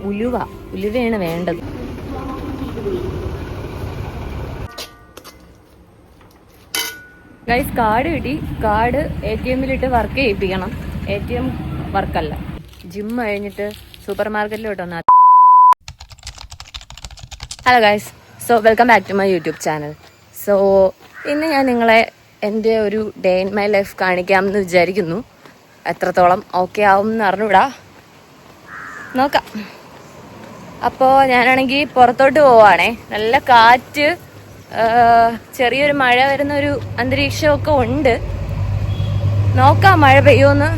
ഉലുവയാണ് വേണ്ടത്. Guys card കിട്ടി. Card ATM-ലിട്ട് വർക്ക് ചെയ്യിപ്പിക്കണം. ATM വർക്കല്ല. ജിം കഴിഞ്ഞിട്ട് സൂപ്പർ മാർക്കറ്റിലോട്ട് വന്നാൽ. Hello guys, so welcome back to my YouTube channel. So ഇന്ന് ഞാൻ നിങ്ങളെ എൻ്റെ ഒരു ഡേ ഇൻ മൈ ലൈഫ് കാണിക്കാമെന്ന് വിചാരിക്കുന്നു. എത്രത്തോളം ഓക്കെ ആവും എന്ന് അറിഞ്ഞൂടാ, നോക്കാം. അപ്പോൾ ഞാനാണെങ്കിൽ പുറത്തോട്ട് പോവാണേ. നല്ല കാറ്റ്, ചെറിയൊരു മഴ വരുന്നൊരു അന്തരീക്ഷമൊക്കെ ഉണ്ട്. നോക്കാം മഴ പെയ്യുമെന്ന്.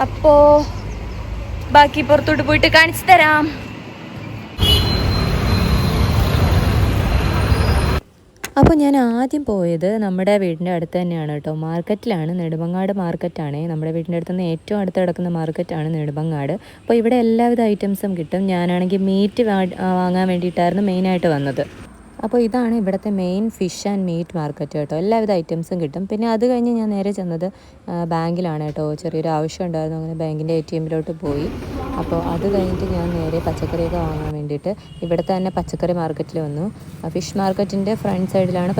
അപ്പോൾ ബാക്കി പുറത്തോട്ട് പോയിട്ട് കാണിച്ചു തരാം. അപ്പോൾ ഞാൻ ആദ്യം പോയത് നമ്മുടെ വീടിൻ്റെ അടുത്ത് തന്നെയാണ് കേട്ടോ, മാർക്കറ്റിലാണ്. നെടുമങ്ങാട് മാർക്കറ്റാണ് നമ്മുടെ വീടിൻ്റെ അടുത്ത് നിന്ന് ഏറ്റവും അടുത്ത് കിടക്കുന്ന മാർക്കറ്റാണ് നെടുമങ്ങാട്. അപ്പോൾ ഇവിടെ എല്ലാവിധ ഐറ്റംസും കിട്ടും. ഞാനാണെങ്കിൽ മീറ്റ് വാങ്ങാൻ വേണ്ടിയിട്ടായിരുന്നു മെയിനായിട്ട് വന്നത്. അപ്പോൾ ഇതാണ് ഇവിടുത്തെ main fish and meat market കേട്ടോ. എല്ലാവിധ ഐറ്റംസും കിട്ടും. പിന്നെ അത് കഴിഞ്ഞ് ഞാൻ നേരെ ചെന്നത് ബാങ്കിലാണ് കേട്ടോ. ചെറിയൊരു ആവശ്യം ഉണ്ടായിരുന്നു, അങ്ങനെ ബാങ്കിൻ്റെ ATM-ലോട്ട് പോയി. അപ്പോൾ അത് കഴിഞ്ഞിട്ട് ഞാൻ നേരെ പച്ചക്കറിയൊക്കെ വാങ്ങാൻ വേണ്ടിയിട്ട് ഇവിടുത്തെ തന്നെ പച്ചക്കറി മാർക്കറ്റിൽ വന്നു. ഫിഷ് മാർക്കറ്റിൻ്റെ ഫ്രണ്ട് സൈഡിലാണ്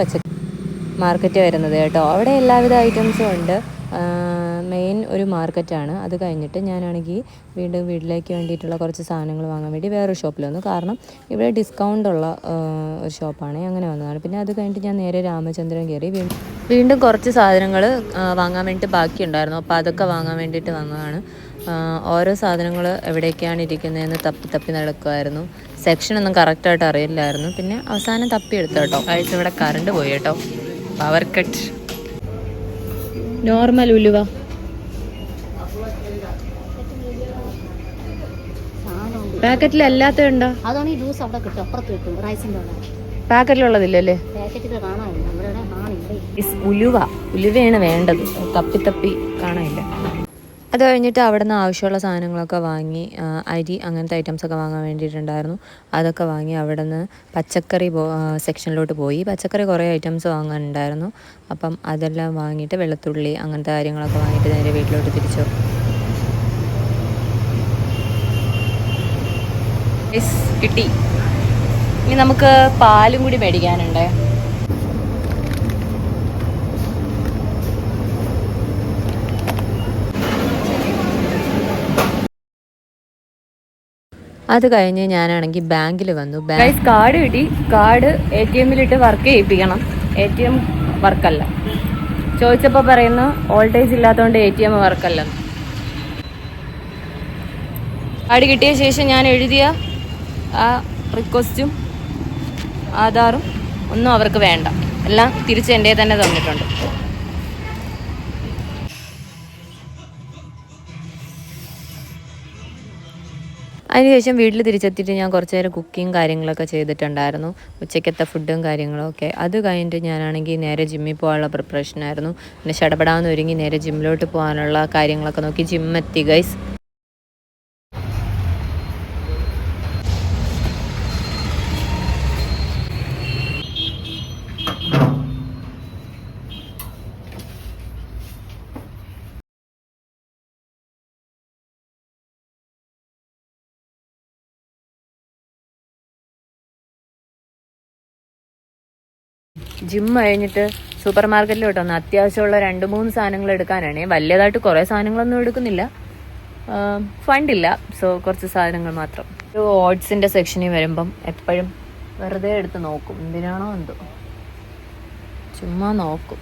മാർക്കറ്റ് വരുന്നത് കേട്ടോ. അവിടെ എല്ലാവിധ ഐറ്റംസും ഉണ്ട്. മെയിൻ ഒരു മാർക്കറ്റാണ്. അത് കഴിഞ്ഞിട്ട് ഞാനാണെങ്കിൽ വീണ്ടും വീട്ടിലേക്ക് വേണ്ടിയിട്ടുള്ള കുറച്ച് സാധനങ്ങൾ വാങ്ങാൻ വേണ്ടി വേറൊരു ഷോപ്പിൽ വന്നു. കാരണം ഇവിടെ ഡിസ്കൗണ്ട് ഉള്ള ഒരു ഷോപ്പാണ്, അങ്ങനെ വന്നതാണ്. പിന്നെ അത് കഴിഞ്ഞിട്ട് ഞാൻ നേരെ രാമചന്ദ്രൻ കയറി. വീണ്ടും കുറച്ച് സാധനങ്ങൾ വാങ്ങാൻ വേണ്ടിയിട്ട് ബാക്കിയുണ്ടായിരുന്നു. അപ്പോൾ അതൊക്കെ വാങ്ങാൻ വേണ്ടിയിട്ട് വന്നതാണ്. ഓരോ സാധനങ്ങൾ എവിടേക്കാണ് ഇരിക്കുന്നതെന്ന് തപ്പി നടക്കുമായിരുന്നു. സെക്ഷനൊന്നും കറക്റ്റായിട്ട് അറിയില്ലായിരുന്നു. പിന്നെ അവസാനം തപ്പിയെടുത്തു കേട്ടോ. കഴിച്ച് ഇവിടെ കറണ്ട് പോയി കേട്ടോ, പവർ കട്ട്. നോർമൽ ഉലുവ പാക്കറ്റിൽ അല്ലാത്തതുണ്ടോ? പാക്കറ്റിലുള്ളതില്ലല്ലേ? ഉലുവയാണ് വേണ്ടത്. തപ്പി കാണാനില്ല. അത് കഴിഞ്ഞിട്ട് അവിടെ നിന്ന് ആവശ്യമുള്ള സാധനങ്ങളൊക്കെ വാങ്ങി, അരി അങ്ങനത്തെ ഐറ്റംസൊക്കെ വാങ്ങാൻ വേണ്ടിയിട്ടുണ്ടായിരുന്നു. അതൊക്കെ വാങ്ങി അവിടെ നിന്ന് പച്ചക്കറി സെക്ഷനിലോട്ട് പോയി. പച്ചക്കറി കുറേ ഐറ്റംസ് വാങ്ങാനുണ്ടായിരുന്നു. അപ്പം അതെല്ലാം വാങ്ങിയിട്ട് വെളുത്തുള്ളി അങ്ങനത്തെ കാര്യങ്ങളൊക്കെ വാങ്ങിയിട്ട് നേരെ വീട്ടിലോട്ട് തിരിച്ചു. കിട്ടി. ഇനി നമുക്ക് പാലും കൂടി മേടിക്കാനുണ്ട്. അത് കഴിഞ്ഞ് ഞാനാണെങ്കിൽ ബാങ്കിൽ വന്നു. കാർഡ് കിട്ടി. കാർഡ് ATM-ലിട്ട് വർക്ക് ചെയ്യിപ്പിക്കണം. ATM വർക്കല്ല. ചോദിച്ചപ്പോൾ പറയുന്നു വോൾട്ടേജ് ഇല്ലാത്തതുകൊണ്ട് ATM വർക്കല്ല. കാർഡ് കിട്ടിയ ശേഷം ഞാൻ എഴുതിയ ആ റിക്വസ്റ്റും ആധാറും ഒന്നും അവർക്ക് വേണ്ട. എല്ലാം തിരിച്ച് എൻ്റെ തന്നെ തന്നിട്ടുണ്ട്. അതിനുശേഷം വീട്ടിൽ തിരിച്ചെത്തിയിട്ട് ഞാൻ കുറച്ച് നേരം കുക്കിങ് കാര്യങ്ങളൊക്കെ ചെയ്തിട്ടുണ്ടായിരുന്നു. ഉച്ചയ്ക്കത്തെ ഫുഡും കാര്യങ്ങളൊക്കെ. അത് കഴിഞ്ഞിട്ട് ഞാനാണെങ്കിൽ നേരെ ജിമ്മിൽ പോകാനുള്ള പ്രിപ്പറേഷനായിരുന്നു. പിന്നെ ചടപടാന്ന് ഒരുങ്ങി നേരെ ജിമ്മിലോട്ട് പോകാനുള്ള കാര്യങ്ങളൊക്കെ നോക്കി ജിമ്മെത്തി ഗൈസ്. ജിം കഴിഞ്ഞിട്ട് സൂപ്പർ മാർക്കറ്റിലോട്ട് വന്ന് അത്യാവശ്യമുള്ള 2-3 സാധനങ്ങൾ എടുക്കാനാണ്. വലിയതായിട്ട് കുറേ സാധനങ്ങളൊന്നും എടുക്കുന്നില്ല, ഫണ്ടില്ല. സോ കുറച്ച് സാധനങ്ങൾ മാത്രം. ഒരു ഓട്സിൻ്റെ സെക്ഷനിൽ വരുമ്പം എപ്പോഴും വെറുതെ എടുത്ത് നോക്കും. എന്തിനാണോ എന്തോ ചുമ്മാ നോക്കും.